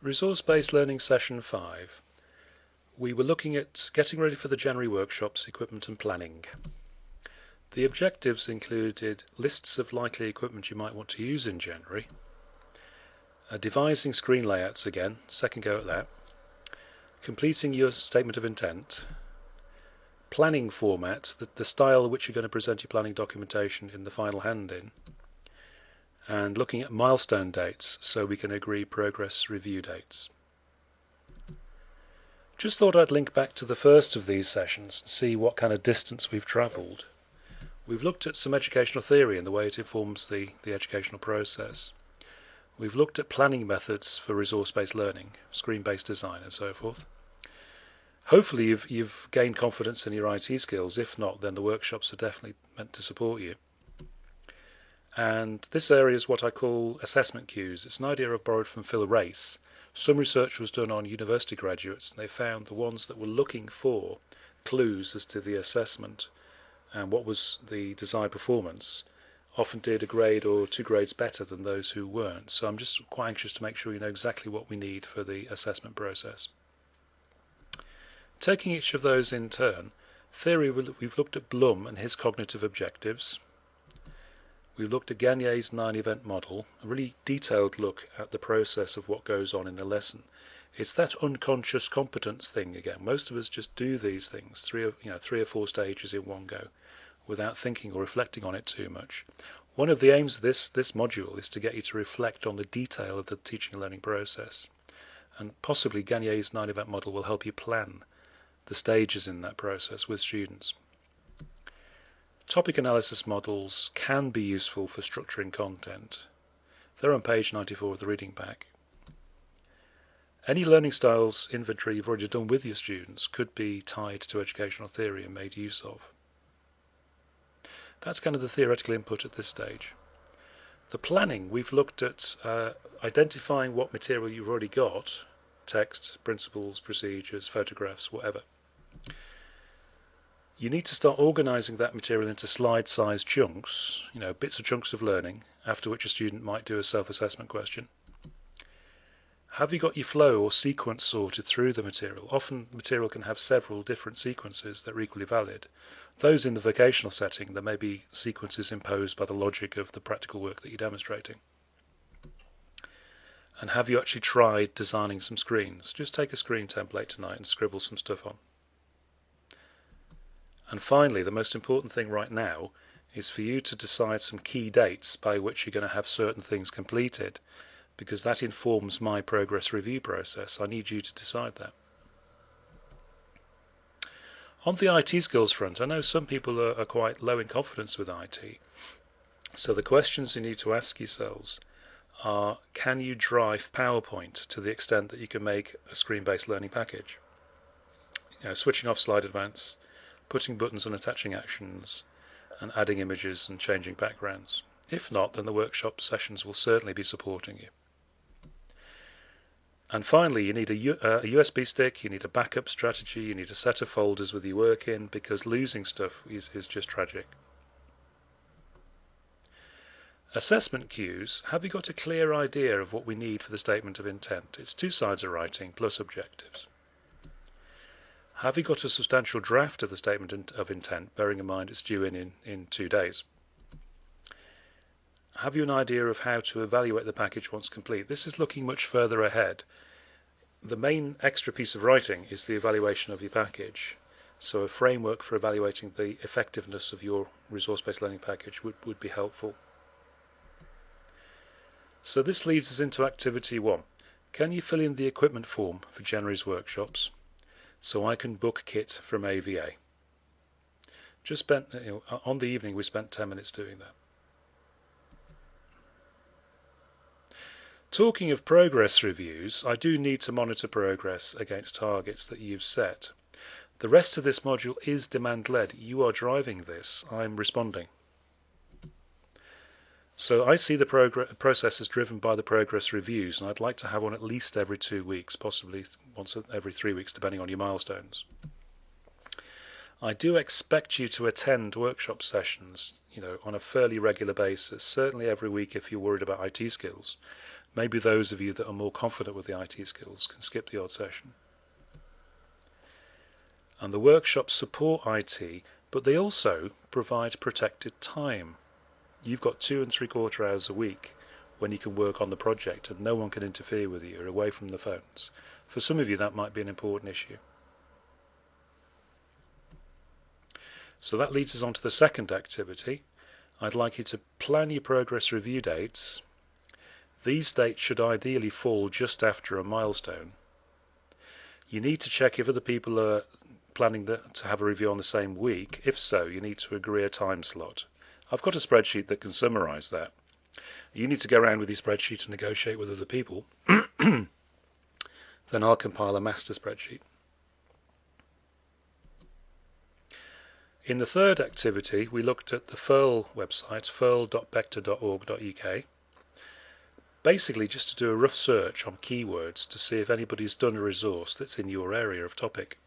Resource-based learning session 5. We were looking at getting ready for the January workshops, equipment and planning. The objectives included lists of likely equipment you might want to use in January, devising screen layouts again, second go at that, completing your statement of intent, planning format, the style which you're going to present your planning documentation in the final hand-in, and looking at milestone dates so we can agree progress review dates. Just thought I'd link back to the first of these sessions and see what kind of distance we've travelled. We've looked at some educational theory and the way it informs the educational process. We've looked at planning methods for resource-based learning, screen-based design and so forth. Hopefully you've gained confidence in your IT skills. If not, then the workshops are definitely meant to support you. And this area is what I call assessment cues. It's an idea I've borrowed from Phil Race. Some research was done on university graduates, and they found the ones that were looking for clues as to the assessment and what was the desired performance often did a grade or 2 grades better than those who weren't. So I'm just quite anxious to make sure you know exactly what we need for the assessment process. Taking each of those in turn, theory, we've looked at Blum and his cognitive objectives. We've looked at Gagnier's 9-event model, a really detailed look at the process of what goes on in a lesson. It's that unconscious competence thing again. Most of us just do these things, three or four stages in one go, without thinking or reflecting on it too much. One of the aims of this module is to get you to reflect on the detail of the teaching and learning process. And possibly Gagnier's 9-event model will help you plan the stages in that process with students. Topic analysis models can be useful for structuring content. They're on page 94 of the reading pack. Any learning styles inventory you've already done with your students could be tied to educational theory and made use of. That's kind of the theoretical input at this stage. The planning, we've looked at identifying what material you've already got, text, principles, procedures, photographs, whatever. You need to start organising that material into slide-sized chunks, bits of chunks of learning, after which a student might do a self-assessment question. Have you got your flow or sequence sorted through the material? Often material can have several different sequences that are equally valid. Those in the vocational setting, there may be sequences imposed by the logic of the practical work that you're demonstrating. And have you actually tried designing some screens? Just take a screen template tonight and scribble some stuff on. And finally, the most important thing right now is for you to decide some key dates by which you're going to have certain things completed, because that informs my progress review process. I need you to decide that. On the IT skills front, I know some people are quite low in confidence with IT. So the questions you need to ask yourselves are, can you drive PowerPoint to the extent that you can make a screen-based learning package? Switching off slide advance, putting buttons and attaching actions, and adding images and changing backgrounds. If not, then the workshop sessions will certainly be supporting you. And finally, you need a USB stick, you need a backup strategy, you need a set of folders with your work in, because losing stuff is just tragic. Assessment cues. Have you got a clear idea of what we need for the statement of intent? It's 2 sides of writing plus objectives. Have you got a substantial draft of the statement of intent, bearing in mind it's due in 2 days? Have you an idea of how to evaluate the package once complete? This is looking much further ahead. The main extra piece of writing is the evaluation of your package. So a framework for evaluating the effectiveness of your resource-based learning package would be helpful. So this leads us into activity 1. Can you fill in the equipment form for January's workshops so I can book kit from AVA? Just spent, on the evening we spent 10 minutes doing that. Talking of progress reviews, I do need to monitor progress against targets that you've set. The rest of this module is demand-led. You are driving this. I'm responding. So I see the process as driven by the progress reviews, and I'd like to have one at least every 2 weeks, possibly once every 3 weeks, depending on your milestones. I do expect you to attend workshop sessions, on a fairly regular basis, certainly every week if you're worried about IT skills. Maybe those of you that are more confident with the IT skills can skip the odd session. And the workshops support IT, but they also provide protected time. You've got 2 3/4 hours a week when you can work on the project and no one can interfere with you. You're away from the phones. For some of you that might be an important issue. So that leads us on to the second activity. I'd like you to plan your progress review dates. These dates should ideally fall just after a milestone. You need to check if other people are planning to have a review on the same week. If so, you need to agree a time slot. I've got a spreadsheet that can summarize that. You need to go around with your spreadsheet and negotiate with other people. Then I'll compile a master spreadsheet. In the third activity, we looked at the Furl website, furl.bector.org.uk, basically just to do a rough search on keywords to see if anybody's done a resource that's in your area of topic.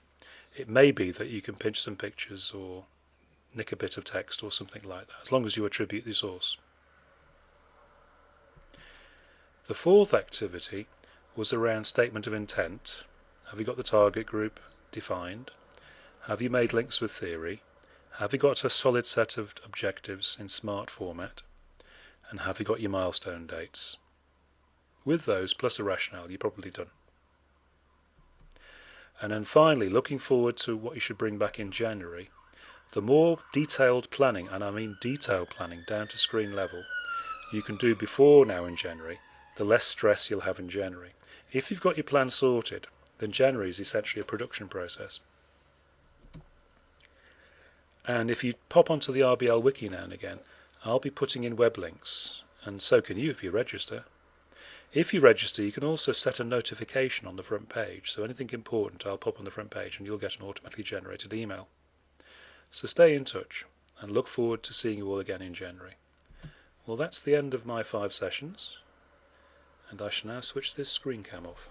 It may be that you can pinch some pictures or nick a bit of text or something like that, as long as you attribute the source. The fourth activity was around statement of intent. Have you got the target group defined? Have you made links with theory? Have you got a solid set of objectives in SMART format? And have you got your milestone dates? With those, plus a rationale, you're probably done. And then finally, looking forward to what you should bring back in January, the more detailed planning, and I mean detailed planning down to screen level, you can do before now in January, the less stress you'll have in January. If you've got your plan sorted, then January is essentially a production process. And if you pop onto the RBL wiki now and again, I'll be putting in web links, and so can you if you register. If you register, you can also set a notification on the front page, so anything important I'll pop on the front page and you'll get an automatically generated email. So stay in touch and look forward to seeing you all again in January. Well, that's the end of my 5 sessions, and I shall now switch this screen cam off.